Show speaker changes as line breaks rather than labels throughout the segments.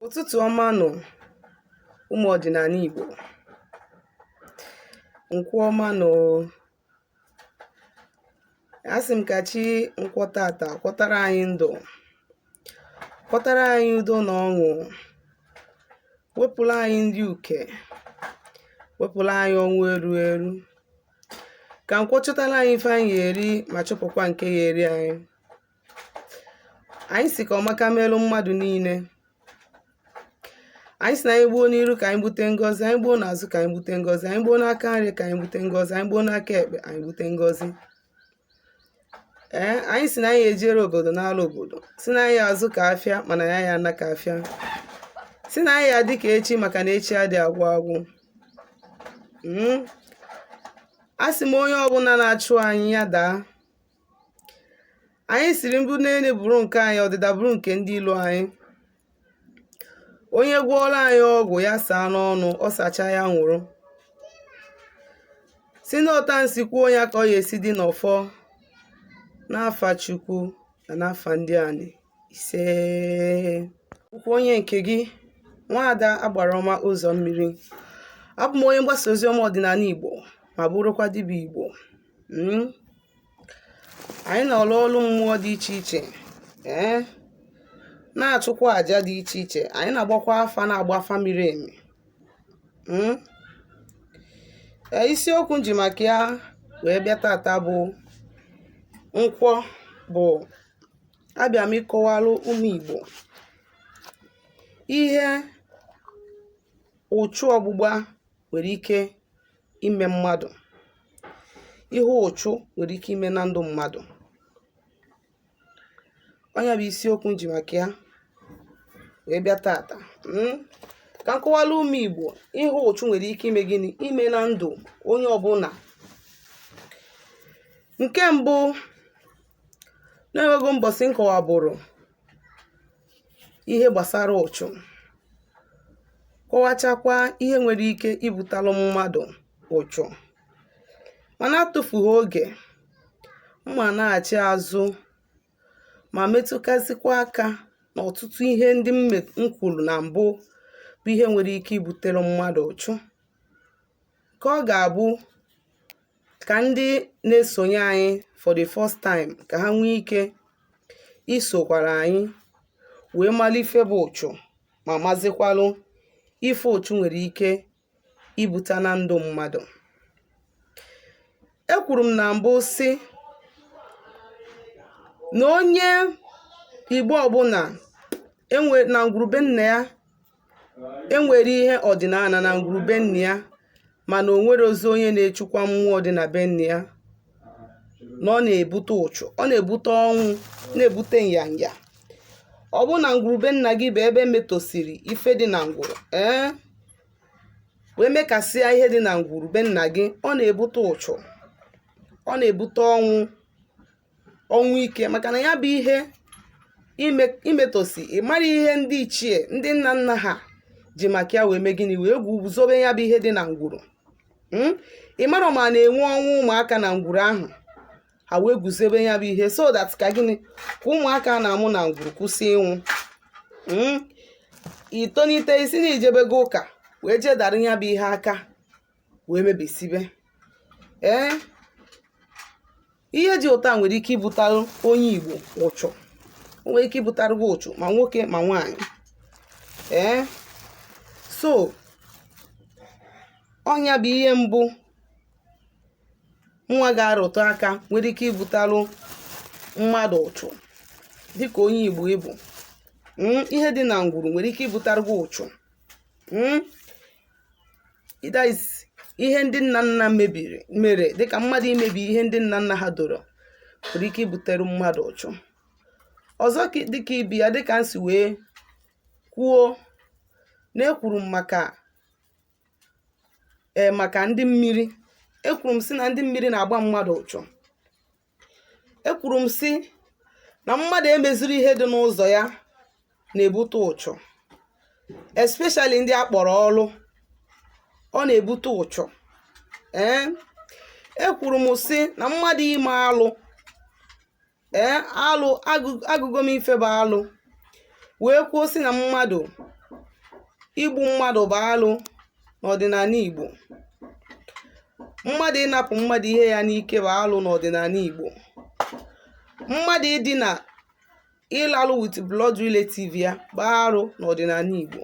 Ụtụtụ ọma nụ ụmụ ọdịnala Igbo. Nkwọ ọma nụ. Asị m ka chi nkwọ tata kwọtara anyị ndụ, kwọtara anyị udo na ọṅụ, wepụla anyị ndị uke, wepụla anyị ọnwụ eru eru. Ka nkwọ chọtara anyị ife anyị eri ma chụpụkwa nke ya eri anyị. Anyị si ka ọmaka melụ mmadụ niile. Anyị si na anyị gbuo n'iru ka anyị bute ngọzi, anyị gbuo n'azụ ka anyị bute ngọzi, anyị gbuo n'aka nri ka anyị bute ngọzi, anyị gbuo n'aka ekpe anyị bute ngọzi. Anyị si na anyị ejere obodo n'ala obodo, si na anyị azụ ka afịa mana ya ya ana ka afịa, si na anyị adị ka echi maka na echi adị agwụ agwụ. A sị m onye ọbụla na-achụ anyị ya daa. Anyị siri mbụ n'elu bụrụ nke anyị, ọdịda bụrụ nke ndị ilo anyị. Onye gwọọla anyị ọgwụ ya saa n'ọnụ, ọ sacha ya nwụrụ. Si n'ọta nsi kwuo ya ka ọ ya esi dị n'ọfọ, n'afa Chukwu na n'afa ndị anyị ise. Ukwu onye nke gị nwaada Agbarọma ụzọ mmiri. Abụ m onye mgbasa ozi ọma ọdịnala Igbo ma bụrụkwa dibịa Igbo. Anyị na-ọlụ ọlụ mmụọ dị iche iche, na-achụkwa àjà dị iche iche. Anyị na-agbakwa afa, na-agba afa miri emi. Isiokwu nji maka ya wee bịa tata bụ nkwọ. Bụ abịa m ịkọwalụ ụmụ Igbo ihe ụchụ ọgbụgba nwere ike ime mmadụ, ihe ụchụ nwere ike ime na ndụ mmadụ. Onye bụ isiokwu nji maka ya wee bịa tata. Ka m kọwalụ ụmụ Igbo ihe ụchụ nwere ike ime gịnị, ime na ndụ onye ọbụla. Nke mbụ, na-enwego mbọsị nkọwabụrụ ihe gbasara ụchụ, kọwachakwa ihe nwere ike ibutalụ mmadụ ụchụ. Mana atụfughị oge, mma na-achị azụ ma metụkazikwa aka n'ọtụtụ ihe ndị m kwuru na mbụ bụ ihe nwere ike ibutere mmadụ ụchụ. Ka ọ ga-abụ ka ndị na-esonye anyị for the first time ka ha nwee ike isokwara anyị wee mara ife bụ ụchụ, ma mazikwalụ ife ụchụ nwere ike ibute na ndụ mmadụ. Ekwuru m na mbụ sị na onye Igbo ọbụla na ngwurube nna ya enwere ihe ọdịnala na ngwurube nna ya, mana o nwere ozi onye na-echukwa mmụọ dị na be nna ya, na ọ na-ebute ụchụ, ọ na-ebute ọnwụ, na-ebute nyanya. Ọ bụ na ngwurube nna gị bụ ebe metosiri ife dị na ngwuru, wee mekasịa ihe dị na ngwurube nna gị, ọ na-ebute ụchụ, ọ na-ebute ọnwụ ike. Maka na ya bụ ihe imetosi, ị mara ihe ndị ichie ndị nna nna ha ji maka ya wee mee gịnị, wee guzobe ya bụ ihe dị na ngwuru. Ị mara ma na-enwe ọnwụ ụmụaka na ngwuru ahụ, ha wee guzobe ya bụ ihe so that ka gịnị, ka ụmụaka na-amụ na ngwuru kwụsị ịnwụ. Itonite isi na ijebego ụka wee jedara ya bụ ihe aka wee mebisibe. Ihe dị ụta nwere ike ibutalụ onye Igbo ụchụ, nwere ike ibutarụ gị ụchụ ma nwoke ma nwaanyị. So ọnya bụ ihe mbụ nwa ga-arụtụ aka nwere ike ibutalụ mmadụ ụchụ dịka onye Igbo ịbụ. Ihe dị na ngwuru nwere ike ibutarụ gị ụchụ. Ihe ndị nna nna mere dịka mmadụ imebi ihe ndị nna nna ha doro nwere ike ibutere mmadụ ụchụ. Ọzọ dịka ibi ya, dịka nsi wee kwuo na ekwuru m maka ndị mmiri. Ekwuru m sị na ndị mmiri na-agba mmadụ ụchụ. Ekwuru m sị na mmadụ emeziri ihe dị n'ụzọ ya na-ebute ụchụ, especially ndị akpọrọ ọlụ, ọ na-ebute ụchụ. Ekwuru m sị na mmadụ ime alụ, alụ agụgom ife bụ alụ, wee kwuo sị na mmadụ igbu mmadụ bụ alụ n'ọdịnala Igbo. Mmadụ ịnapụ mmadụ ihe ya n'ike bụ alụ n'ọdịnala Igbo. Mmadụ ịdina ịlalụ with blood relative ya bụ arụ n'ọdịnala Igbo.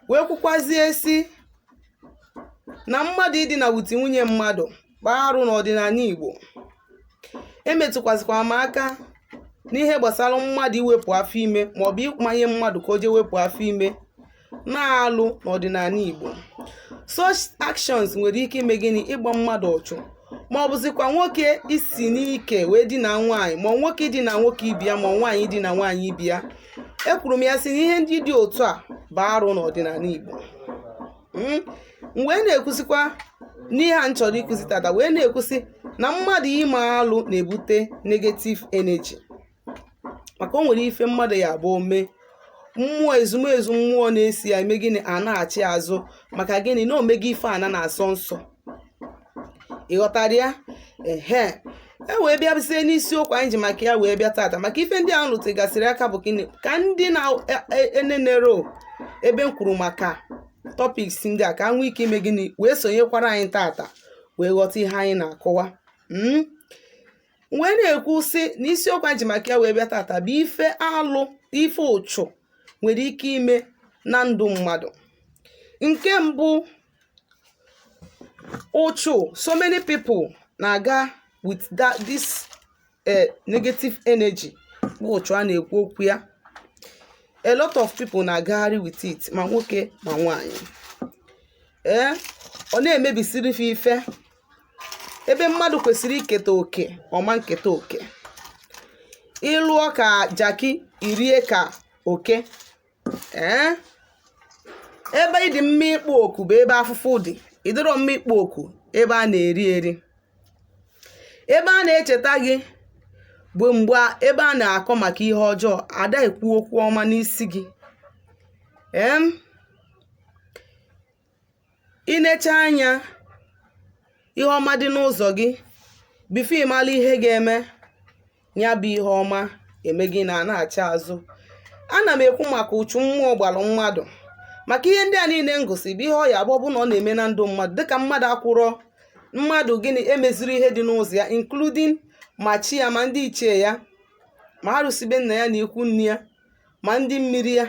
Wee kwukwazie si na mmadụ ịdina with nwunye mmadụ bụ arụ n'ọdịnala Igbo. Emetụkwazịkwa m aka n'ihe gbasara mmadụ iwepụ afọ ime maọbụ ịmanye mmadụ ka o jee wepụ afọ ime na-alụ n'ọdịnala Igbo. Such actions nwere ike ime gịnị? Ịgba mmadụ ọchụ, ma ọ bụzikwa nwoke isi n'ike wee dina nwaanyị, ma nwoke idina nwoke ibia, ma nwaanyị idina nwaanyị ibia. Ekwuru m ya sị na ihe ndị dị otu a bụ arụ n'ọdịnala Igbo. Wee na-ekwusikwa n'ihe a m chọrọ ịkụzi tata, wee na-ekwusi na mmadụ ime alụ na-ebute negative energy, maka o nwere ife mmadụ ya abụọ mee mmụọ ezumezu mmụọ na-esi ya eme gịnị? A na-achị azụ. Maka gịnị? Na omega ife ana na-asọ nsọ. Ịghọtara ya? Wee bịa bisie n'isiokwu anyị ji maka ya wee bịa tata, maka ife ndị ahụ lụtegasịrị aka bụ gịnị? Ka ndị na-enenero ebe m kwuru maka topics ndị a ka nwee ike ime gịnị? Wee sonyekwara anyị tata wee ghọta ihe anyị na-akọwa. Wee na-ekwu sị na isiokwu anyị ji maka ya wee bịa tata bụ ife alụ, ife ụchụ nwere ike ime na ndụ mmadụ. Nke mbụ, uchu. So many people na-aga with this negative energy. Uchu a na-ekwu okwu ya, a lot of people na-agagharị with it, ma nwoke ma nwaanyị. Ọ na-emebisiri ife ebe mmadụ kwesịrị iketa oke, ọma nketa oke. Ịlụọ ka jaki, irie ka oke. Ebe ịdị mma ịkpọ oku bụ ebe afụfụ dị. Ịdịrọ mma ịkpọ oku ebe a na-eri eri. Ebe a na-echeta gị bụ mgbe ebe a na-akọ maka ihe ọjọọ, ada ekwu okwu ọma n'isi gị. Inecha anya ihe ọma dị n'ụzọ gị, bifo ịmala ihe ga-eme ya bụ ihe ọma eme gị na-acha azụ. Ana m ekwu maka uchu mmụọ gbalụ mmadụ, maka ihe ndị a niile ngosi bụ ihe ọ ya abụọ bụ na ọ na-eme na ndụ mmadụ, dịka mmadụ akwụrọ mmadụ gịnị emeziri ihe dị n'ụzọ ya, including ma chi ya, ma ndị ichie ya, ma arụsibe nna ya na ikwu nne ya, ma ndị mmiri ya,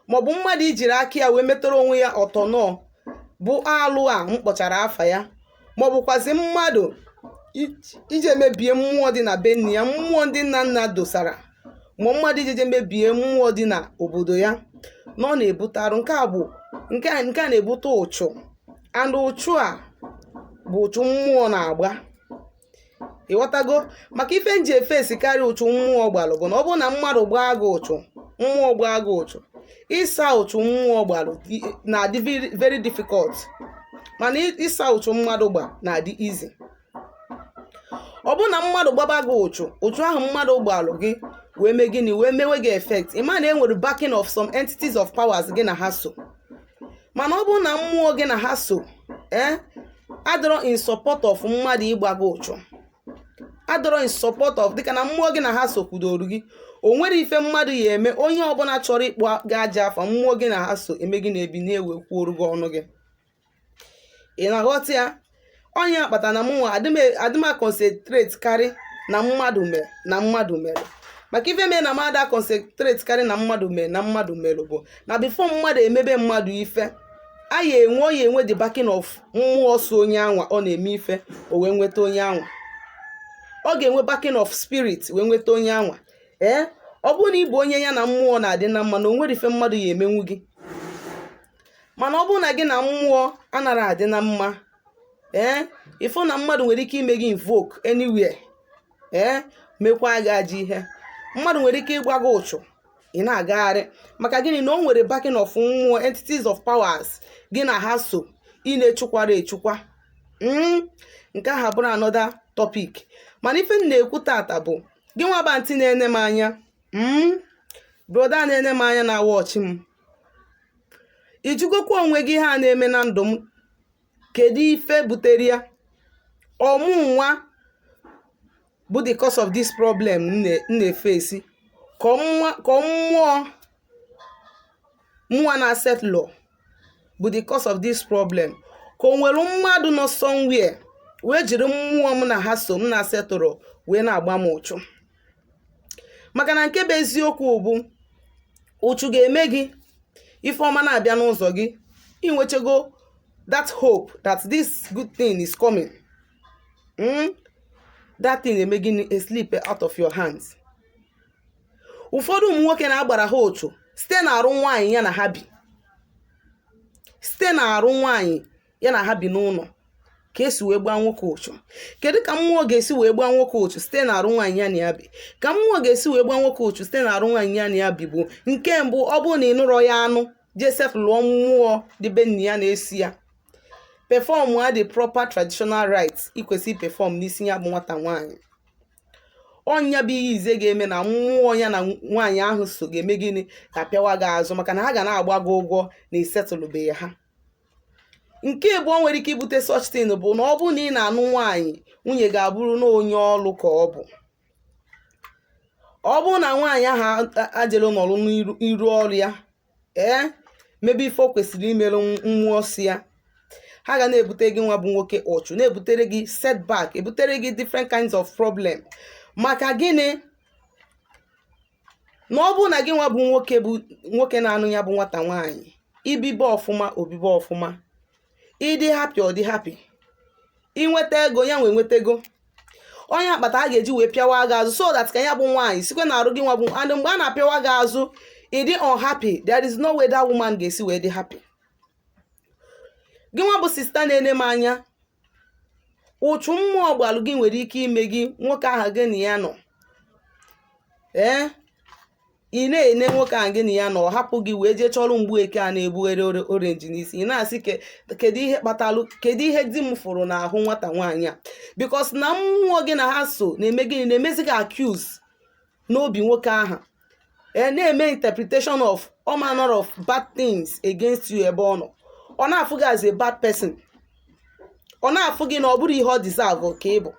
maọbụ mmadụ ijiri aka ya wee metọrọ onwe ya ọtọnọ bụ alụ a mkpọchara afa ya, maọbụkwazi mmadụ ije mebie mmụọ dị na be nne ya, mmụọ ndị nna nna dosara, ma mmadụ ije mebie mmụọ dị na obodo ya, na ọ na-ebute arụ. Nke a na-ebute ụchụ, and ụchụ a bụ ụchụ mmụọ na-agba. Ịghọtago? Maka ife nji efe esikarị ụchụ mmụọ gbalụ bụ na ọ bụrụ na mmadụ gbaa gị ụchụ, mmụọ gbaa gị ụchụ, ịsa ụchụ mmụọ gbalụ na-adị very difficult, mana ịsa ụchụ mmadụ gba na-adị easy. Ọ bụrụ na mmadụ gbaba gị ụchụ ahụ mmadụ gbalụ gị wee mee gịnị? Wee mewe gị effect. Ịma na enwere backing of some entities of powers gị na ha so. Mana ọ bụrụ na mmụọ gị na ha so adọrọ in support of mmadụ ịgba gị ụchụ, adọrọ in support of, dịka na mmụọ gị na ha so kwudoro gị, o nwere ife mmadụ ya eme. Onye ọbụla chọrọ ịkpọ gị aja afa, mmụọ gị na ha so eme gị na-ebi na-ewe kwuoru gị ọnụ gị. Ị na-aghọta ya? Onye akpata na mụnwa adịma concentrate karị na mmadụ mere maka ife mee na mmadụ concentrate karị na mmadụ mere bụ na before mmadụ emebe mmadụ ife, a ya enwe the backing of mmụọ so onye anwa ọ na-eme ife o wee nweta onye anwa. Ọ ga-enwe backing of spirit wee nweta onye anwa. Ọ bụrụ na ị bụ onye ya na mmụọ na-adị na mma, na o nwere ife mmadụ ya emenwu gị. Mana ọ bụrụ na gị na mmụọ anara adị na mma, ifo na mmadụ nwere ike ime gị invoke anywhere, mekwa gị ajọ ihe. Mmadụ nwere ike ịgwa gị ụchụ, ị na-agagharị. Maka gịnị? Na o nwere backing of mmụọ, entities of powers gị na ha so ị na-echukwara echukwa. Nke ahụ bụrụ another topic. Mana ife m na-ekwu tata bụ gị nwa ba ntị na-ene m anya, broda na-ene m anya na wọchị m, ijugokwa onwe gị ha na-eme na ndụ m. Kedu ife butere ya? Ọmụ nwa bụ the cause of this problem na-efesi. Ka mmụọ mụnwa na-settle bụ the cause of this problem, ka o nwere mmadụ nọ somewhere wee jiri mmụọ m na ha so m na-settle wee na-agba m ụchụ. Maka na nke bụ eziokwu bụ ụchụ ga-eme gị ife ọma na-abịa n'ụzọ gị, inwechego that hope that this good thing is coming. That thing eme gị a slip out of your hands. Ụfọdụ ụmụ nwoke na-agbara ha ụchụ site na-arụ nwaanyị ya na ha bi, site na-arụ nwaanyị ya na ha bi n'ụlọ ka esi wee gbaa nwoke ụchụ. Kedu ka mmụọ ga-esi wee gbaa nwoke ụchụ site na-arụ nwaanyị ya na ya bi? Ka mmụọ ga-esi wee gbaa nwoke ụchụ site na-arụ nwaanyị ya na ya bi bụ nke mbụ, ọ bụrụ na ị nụrọ ya anụ Joseph lụọ mmụọ dịbe nna ya na-esi ya, perform the proper traditional rites ikwesị perform n'isi ya bụ nwata nwaanyị. Ọnya bụ ihe ize ga-eme na mmụọ ya na nwaanyị ahụ so ga-eme gịnị? Ka pịawa gị azụ, maka na ha ga na-agba gị ụgwọ na isetụlụbeghị ha. Nke abụọ nwere ike ibute such thing bụ na ọ bụ na ị na-anụ nwaanyị, nwunye ga-abụrụ na onye ọlụ ka ọ bụ. Ọ bụ na nwaanyị ahụ ajelu n'ọlụ n'iru ọrụ ya, mebe ife o kwesịrị imerụ mmụọ si ya, ha ga na-ebute gị nwa bụ nwoke ụchụ, na-ebutere gị setback, ebutere gị different kinds of problem. Maka gịnị? Na ọ bụ na gị nwa bụ nwoke na-anụ ya bụ nwata nwaanyị, ibibe ọfụma obibe ọfụma, ịdị happy ọ dị happy, inweta ego ya nwee nweta ego, onye akpata a ga-eji wee pịawa gị azụ, so that ka ya bụ nwaanyị sikwe na arụ gị nwa bụ, and mgbe a na-apịawa gị azụ ịdị unhappy, there is no way that woman ga-esi wee dị happy. Gị nwa bụ sista na-ene m anya, ụchụ mmụọ gbalụ gị nwere ike ime gị nwoke ahụ gị na ya nọ, ị na-ene nwoke ahụ gị na ya nọ, ọ hapụ gị wee jee chọrọ mgbu eke a na-ebugharị orenji n'isi. Ị na-asị kedu ihe kpatalụ, kedu ihe di m fụrụ n'ahụ nwata nwaanyị a? Because na mmụọ gị na ha so na-eme gịnị? Na-emezi gị accuse n'obi nwoke ahụ, na-eme interpretation of all manner of bad things against you ebe ọ nọ. Ọ na-afụ gị as a bad person, ọ na-afụ gị na ọ bụrụ ihe ọ deserve ka ị bụ.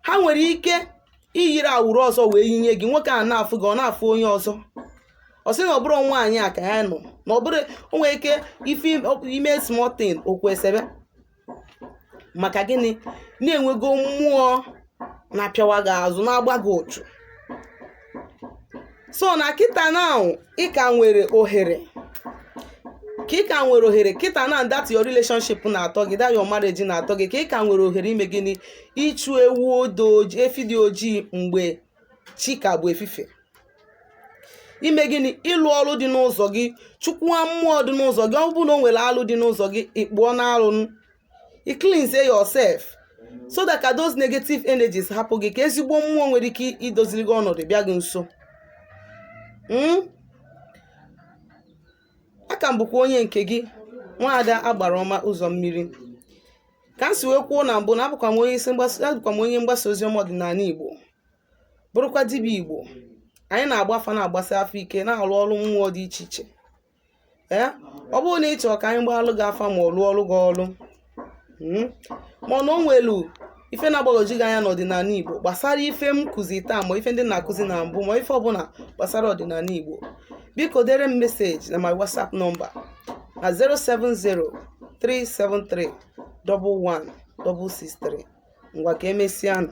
Ha nwere ike iyiri awụrụ ọzọ wee yinye gị, nwoke a na-afụ gị, ọ na-afụ onye ọzọ, ọ sị na ọ bụrụ nwaanyị a ka ya nọ, na ọ bụrụ o nwere ike ife ime small thing o kwesịrị. Maka gịnị? Na-enwego mmụọ na-apịawa gị azụ, na-agba gị ụchụ. So na kịta now ị ka nwere ohere, kịta na that your relationship na-atọ gị, that your marriage na-atọ gị, ka ị ka nwere ohere ime gịnị? Ịchụ ewu efi dị ojii mgbe chi ka bụ efife. Ime gịnị? Ịlụ ọrụ dị n'ụzọ gị, chụkwuo mmụọ dị n'ụzọ gị. Ọ bụrụ na o nwere alụ dị n'ụzọ gị, ịkpụọ n'alụ, cleanse yourself, so that ka those negative energies hapụ gị, ka ezigbo mmụọ nwere ike idoziri gị ọnọdụ bịa gị nso. Aka m bụkwa onye nke gị, nwaada agbara ọma ụzọ mmiri. Ka m si wee kwuo na mbụ na abụkwa m onye mgbasa ozi ọma ọdịnala Igbo, bụrụkwa dibịa Igbo. Anyị na-agbafa na-agbasi afọ ike, na-alụ ọrụ mmụọ dị iche iche. Ọ bụrụ na ị chọrọ ka anyị gbaalụ gị afa ma ọ lụọ ọrụ gị ọrụ, ma ọ na o nwelu ife na-agbagwoju gị anya n'ọdịnala Igbo gbasara ife m kụzi taa, ma ife ndị na-akụzi na mbụ, ma ife ọbụla gbasara ọdịnala Igbo, biko dere m meseji na my WhatsApp nọmba na 070-373-11663. Ngwa ka emesịa.